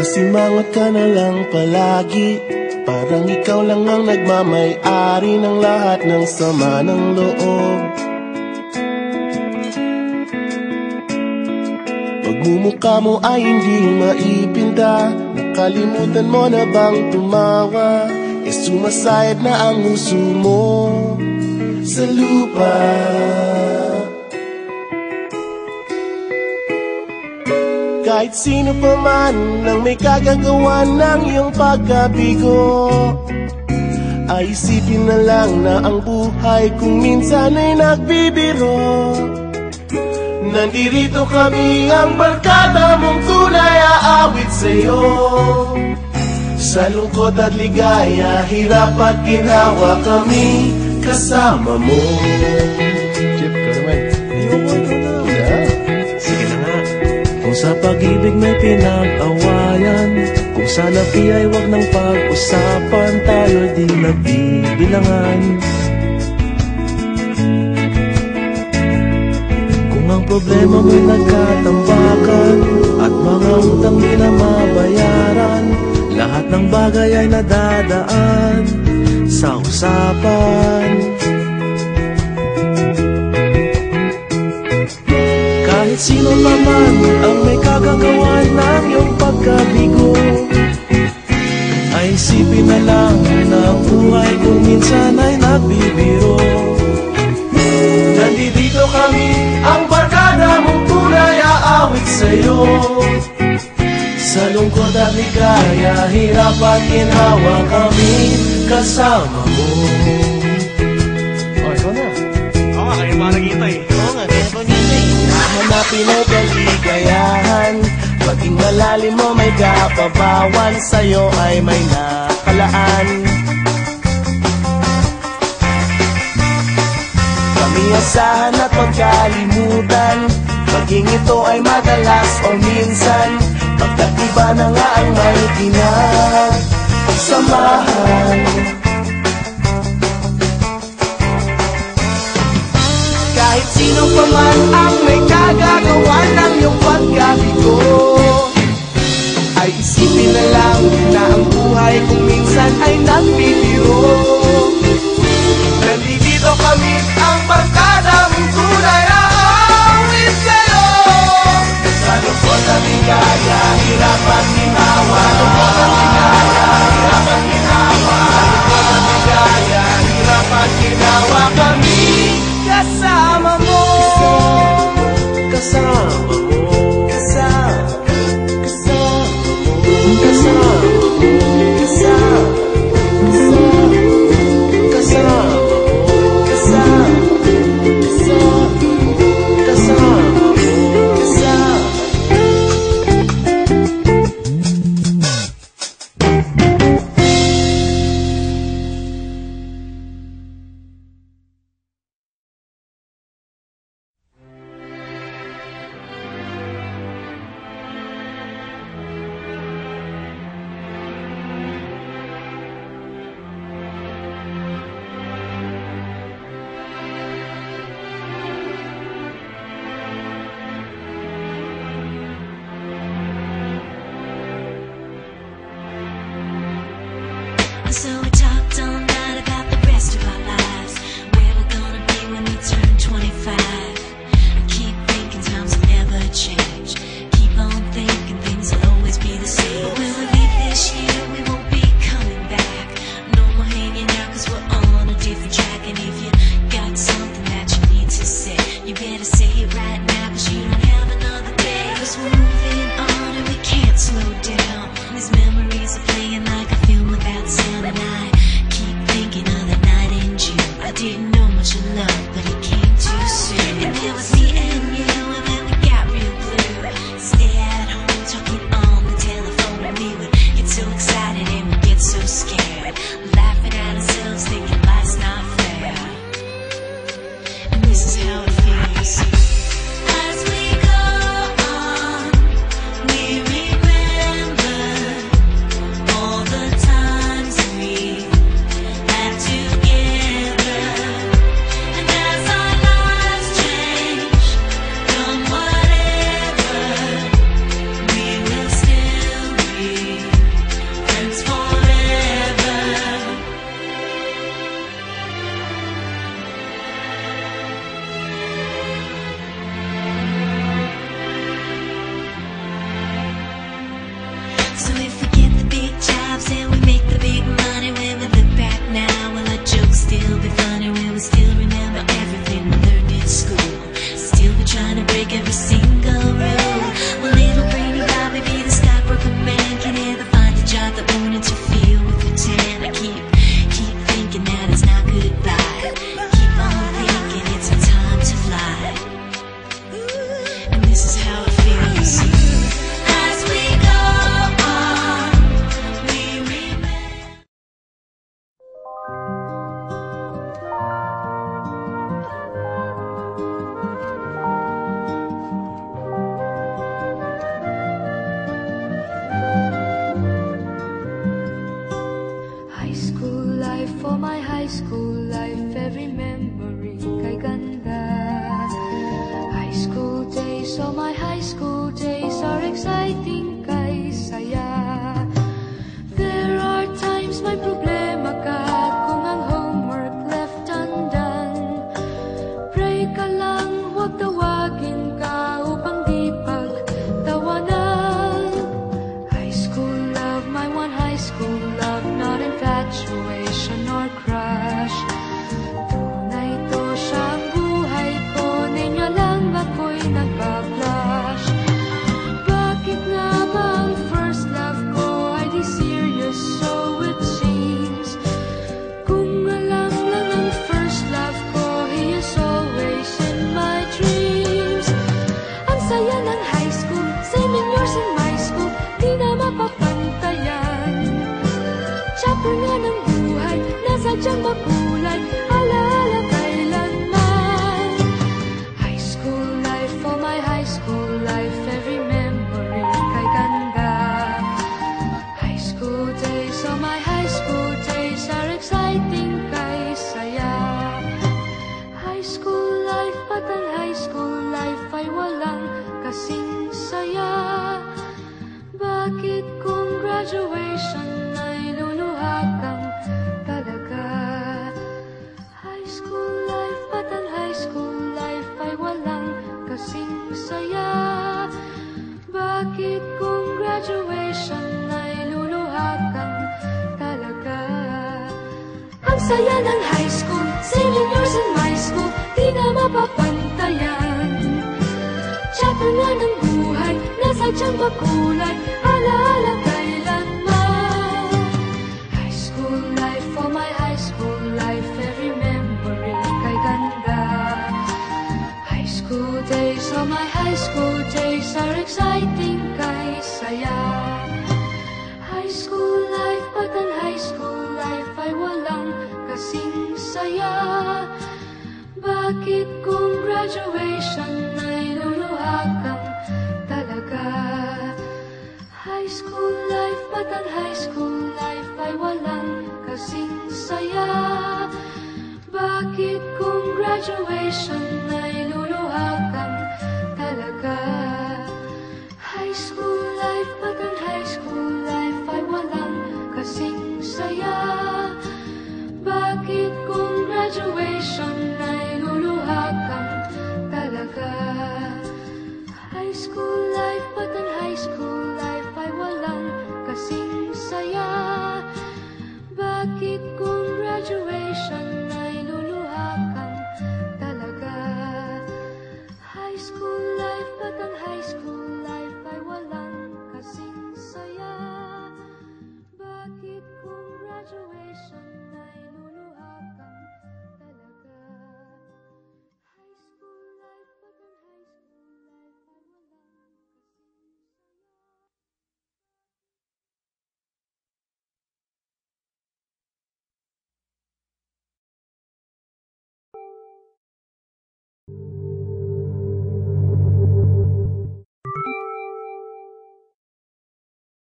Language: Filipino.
Nakasimangot ka na lang palagi, parang ikaw lang ang nagmamay-ari ng lahat ng sama ng loob. Pagmumukha mo ay hindi maipinta, nakalimutan mo na bang tumawa? E sumasayad na ang uso mo sa lupa. Kahit sino pa man ang may kagagawa ng iyong pagkabigo, ay isipin na lang na ang buhay kung minsan ay nagbibiro. Nandirito kami, ang barkada mong tunay aawit sa'yo. Sa lungkot at ligaya, hirap at ginawa kami kasama mo. Chip, ka naman. Ayoko na. Yeah. Sige na nga. Kung sa pag-ibig may pinag-awayan, kung sa labi ay wag nang pag-usapan, tayo di nagbibilangan. Kung ang problema mo'y nagkatambakan at mga utang di na mabayaran, lahat ng bagay ay nadadaan sa usapan. Kahit sino pa man ang may kagagawa ng iyong pagkabigo, ay isipin na lang na ang buhay kung minsan ay nagbibiro. Nandito kami, ang barkada mong tunay aawit sa'yo. Sa lungkot at ligaya, hirap at ginhawa kami kasama mo. Oh, ikaw na. Oo nga, kaya pa nagita eh. Oo nga, kaya pa nagita eh. Hanapin ay kaligayahan, maging malalim mo may kapabawan, sa'yo ay may nakalaan. Kami asahan at magkalimutan, maging ito ay madalas o minsan, pagkatiba na nga ang may pinagsamahan. Kahit sino pa man ang may kagagawa ng iyong pagkabigo, ay isipin na lang na ang buhay kung minsan ay nagbibiro. Nandito kami, ang barkada mong tunay aawit sa'yo. Sa lungkot at ligaya, hirap at ginawa. Sa lungkot at ligaya, hirap at ginawa. Sa lungkot at ligaya, hirap at ginawa kami kasama mo. Kasama mo. Kasama mo. Kasama mo. Kasama mo. Kasama mo. So we talked all night about the rest of our lives, where we're gonna be when we turn 25. I keep thinking times will never change, keep on thinking things will always be the same. But when we leave this year, we won't be coming back. No more hanging out cause we're on a different track. And if you got something that you need to say, you better say it right now cause you don't have another day. Cause we're moving on and we can't slow down. These memories are playing like a film without sound. And I keep thinking of the night in June. I didn't know much of love, but it came too soon. And it was me and you, and then we got real blue. Stay at home talking on the telephone, and we would get so excited and we'd get so scared, laughing at ourselves, thinking life's not fair. And this is how it feels. As we go on, we remember all the times we had together. And as our lives change, now? Will our jokes still be funny? Will we still remember everything we learned in school? Still be trying to break every single rule? Will little brainy Bobby be the stockbroker man? Can he ever find a job that won't interfere with the tan? I keep thinking that it's not goodbye. Keep on thinking it's our time to fly. And this is how it feels. As we go on, we remember. High school life, for my high school life, every memory kay ganda. High school days, oh my high school days are exciting kay saya. There are times may problema ka kung ang homework left undone. Pray ka lang, huwag tawagin ka upang di pagtawanan. High school love, my one high school love, not infatuation or crush. Tunay to siyang buhay ko, niya lang ako'y nagka-blush. Bakit nga ba ang first love ko ay di serious, so it seems? Kung alam lang ang first love ko, he is always in my dreams. Ang saya ng high school, same years in my school, di na mapapantayan. Chapter nga ng buhay, nasadyang makulay, alaala kailanman. High school life, for my high school life, every memory kay ganda. High school days, oh my high school days are exciting kay saya. High school life, at ang high school life ay walang kasing saya. Bakit kung graduation ay luluha kang talaga? High school life, at ang high school life ay walang kasing saya. Bakit kung graduation ay luluha kang talaga? Ang saya ng high school, same years in my school, di na mapapantayan. Chapter nga ng buhay, nasadyang makulay, alaala kailanman. High school life, for my high school life, every memory kay ganda. High school days, oh my high school days are exciting kay saya. High school life, at ang high school life ay walang kasing saya. Bakit kung graduation ay luluha kang talaga? High school life, at ang high school life ay walang kasing saya. Bakit kung graduation ay luluha kang talaga? High school life, at ang high school life ay walang kasing saya. Bakit kung graduation ay luluha kang talaga? High school life, at ang high school life ay walang kasing saya. Bakit kung graduation ay luluha kang talaga? High school life, at ang high school life ay walang kasing saya. Bakit kung graduation